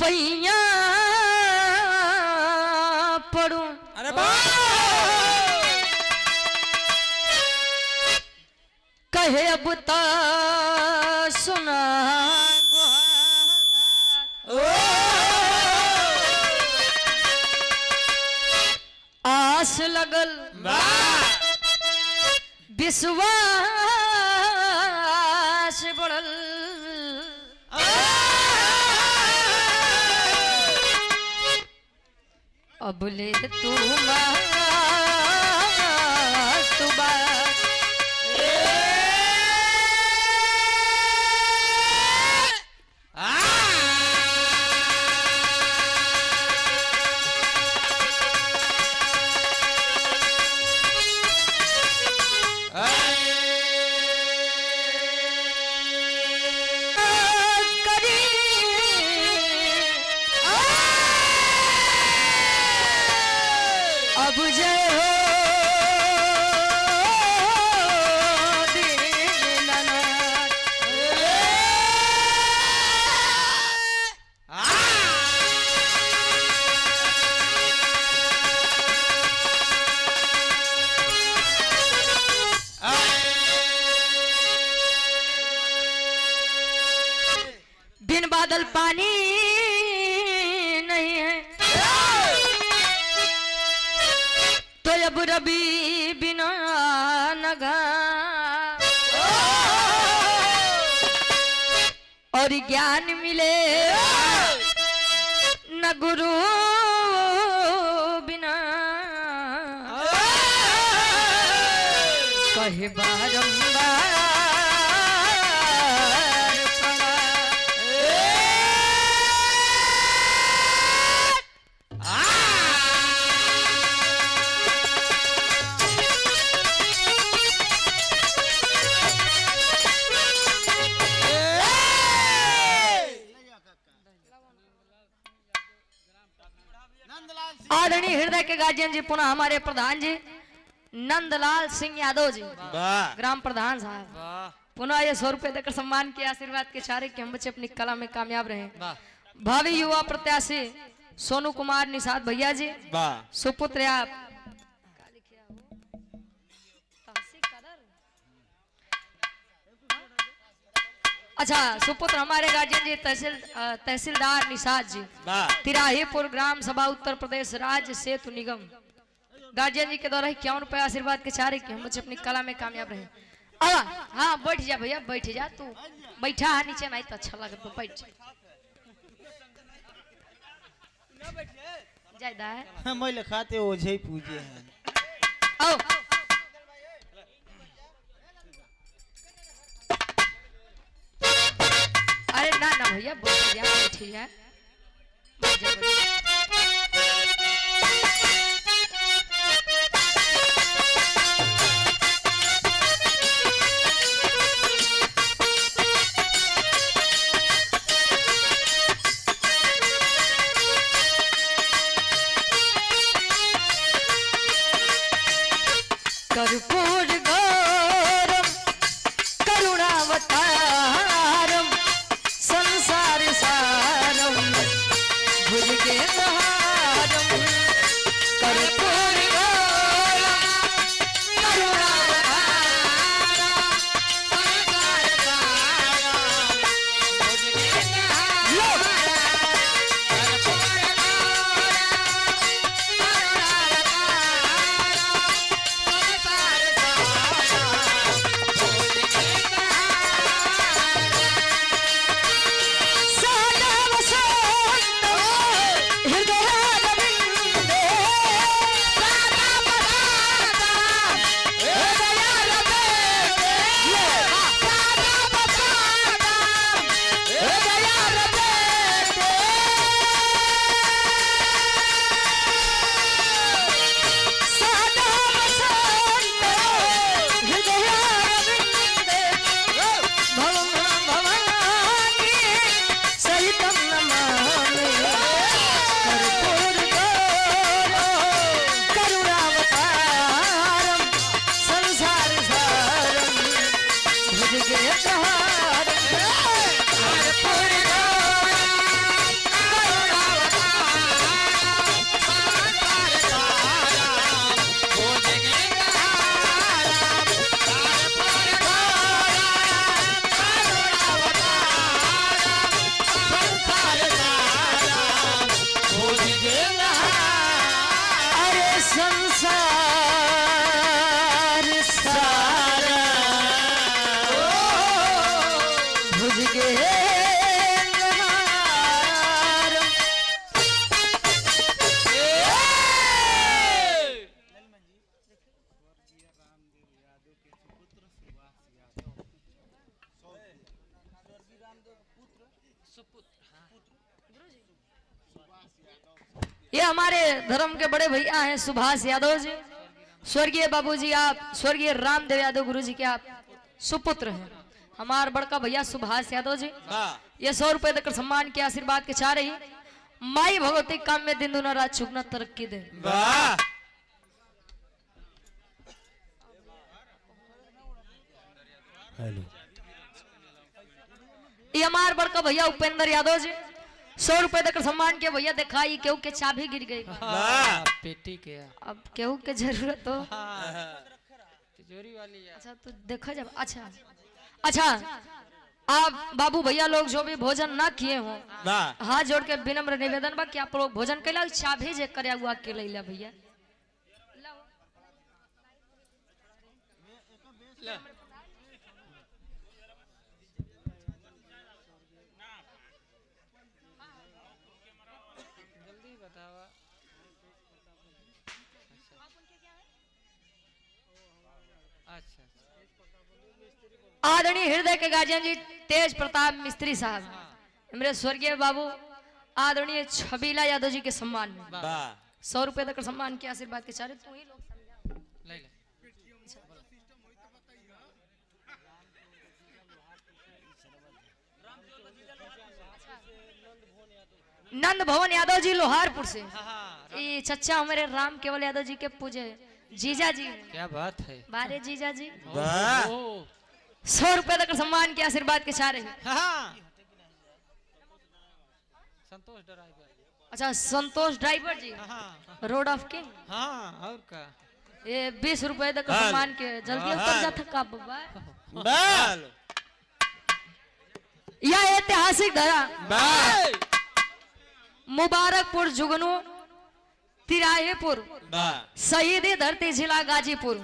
पैया पड़ू। अरे वाह कहे अब ता सुना आस लगल विश्वास बढ़ल अब ले तू अब जय हो दीनानाथ। बिन बादल पानी नहीं है तो अब रबी बिना नगा और ज्ञान मिले न गुरु बिना कहे बारंबार आदरणीय हृदय के गार्जियन जी पुनः हमारे प्रधान जी नंदलाल सिंह यादव जी ग्राम प्रधान साहब पुनः ये 100 रुपए देकर सम्मान किया आशीर्वाद के चारे कि हम बच्चे अपनी कला में कामयाब रहे। भावी युवा प्रत्याशी सोनू कुमार निषाद भैया जी सुपुत्र आप अच्छा सुपुत्र हमारे गार्जियन जी तहसीलदार निषाद जी तिराहीपुर ग्राम सभा उत्तर प्रदेश राज्य सेतु निगम गार्जियन जी के द्वारा 51 रुपए आशीर्वाद के चारे कि हम बच्चे अपनी कला में कामयाब रहे। हाँ बैठ जा भैया बैठ जा तू बैठा है नीचे नहीं तो अच्छा लगे तो बैठ जा है मैं खाते ओझे पूजे हैं आओ अरे ना ना भैया बैठ जा कर्पूर गौरम करुणावतारम संसार सारम भुज के सहारम कर्पूर गौरम करुणावतारम संसार सारम भुज के सहारम ये हमारे धर्म के बड़े भैया हैं सुभाष यादव जी, स्वर्गीय बाबूजी आप स्वर्गीय रामदेव यादव गुरु जी के आप सुपुत्र हैं। हमारे बड़का भैया सुभाष यादव जी ये 100 रुपए देकर सम्मान के आशीर्वाद के चाह रही। माई भगवती काम में दिन दुना रात चुगना तरक्की दे। हेलो ये हमारे बड़का भैया उपेंद्र यादव जी 100 रुपए देकर सम्मान के। भैया दिखाई केहू के चाबी गिर गई पेटी के अब केहू के जरूरत हो। तिजोरी वाली है। अच्छा तो देखा जब अच्छा आप बाबू भैया लोग जो भी भोजन ना किए हो हाथ जोड़ के विनम्र निवेदन बा कि आप लोग भोजन कैला चाबी जे करे हुआ के लैला भैया। जल्दी बतावा। अच्छा आदरणीय हृदय के गार्जियन जी तेज प्रताप मिस्त्री साहब मेरे स्वर्गीय बाबू आदरणीय छबीला यादव जी के सम्मान में 100 रुपए देकर सम्मान के आशीर्वाद के चारे तू ही लोग ले ले। नंद भवन यादव जी लोहारपुर से ये चच्चा हमारे राम केवल यादव जी के पूजे जीजा जी हैं। क्या बात है। बारे जीजा जी ओह, 100 रुपए देकर सम्मान के आशीर्वाद के चाह रहे हैं। संतोष ड्राइवर। अच्छा संतोष ड्राइवर जी रोड ऑफ किंग हाँ और का ये 20 रुपए देकर सम्मान के जल्दी उतर जाता का बाबा। यह ऐतिहासिक धरा मुबारकपुर जुगनू तिराहेपुर शहीदी धरती जिला गाजीपुर।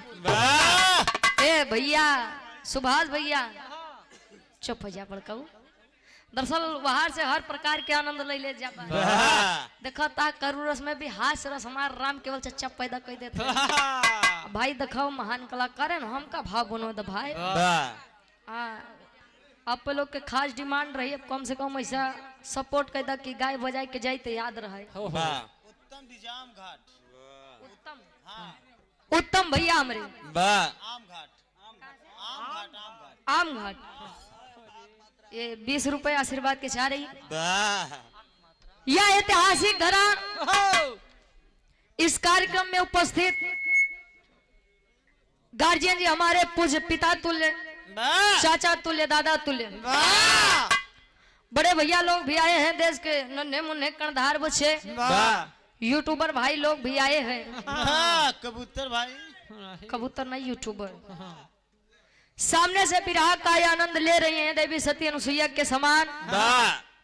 ए भैया सुभाष भैया चुप हो जा बड़काऊ। दरअसल बाहर से हर प्रकार के आनंद ले ले जा देखो ता करू रस में भी हास्य रस हमारे राम केवल चच्चा पैदा कर देते भाई। दिखाओ महान कलाकार है हम का भाव बनो द भाई। आप लोग के खास डिमांड रही है कम से कम ऐसा सपोर्ट कर दा कि गाय बजाय के जाए तो याद रहे। उत्तम निजाम घाट उत्तम भैया हमरे आम घाट आम घाट आम घाट ये 20 रुपए आशीर्वाद के चाह रही। यह ऐतिहासिक धरा इस कार्यक्रम में उपस्थित गार्जियन जी हमारे पूज्य पिता तुल्य चाचा तुल्य दादा तुल्य बड़े भैया लोग भी आए हैं देश के नन्हे मुन्ने कर्णधार बच्चे यूट्यूबर भाई लोग भी आए हैं। कबूतर भाई कबूतर नहीं यूट्यूबर सामने से विराह का आनंद ले रही हैं देवी सती अनुसुईया के समान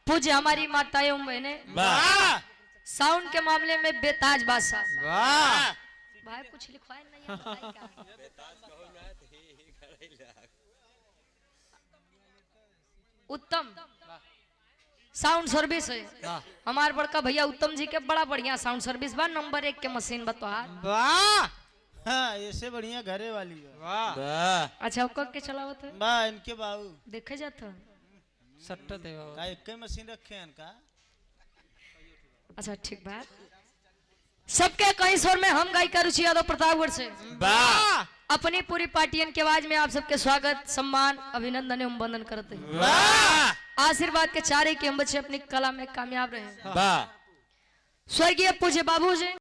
पूज्य हमारी माताएं बहने साउंड के मामले में बेताज बादशाह भाई कुछ लिखवाए नहीं उत्तम साउंड सर्विस है हमारे बड़का भैया उत्तम जी के बड़ा बढ़िया साउंड सर्विस बा नंबर 1 के मशीन बतवा। हाँ ऐसे बढ़िया घरे वाली अच्छा कब के चलावत है बा इनके बाबू देखे जाता सट्टा देवा का एक मशीन रखे हैं इनका। अच्छा ठीक बात सबके कई स्वर में हम गायिका रुचि यादव प्रतापगढ़ से अपनी पूरी पार्टियन के आवाज में आप सबके स्वागत सम्मान अभिनंदन एवं वंदन करते हैं। आशीर्वाद के चारे कि हम बच्चे अपनी कला में कामयाब रहे। स्वर्गीय पूज्य बाबू जी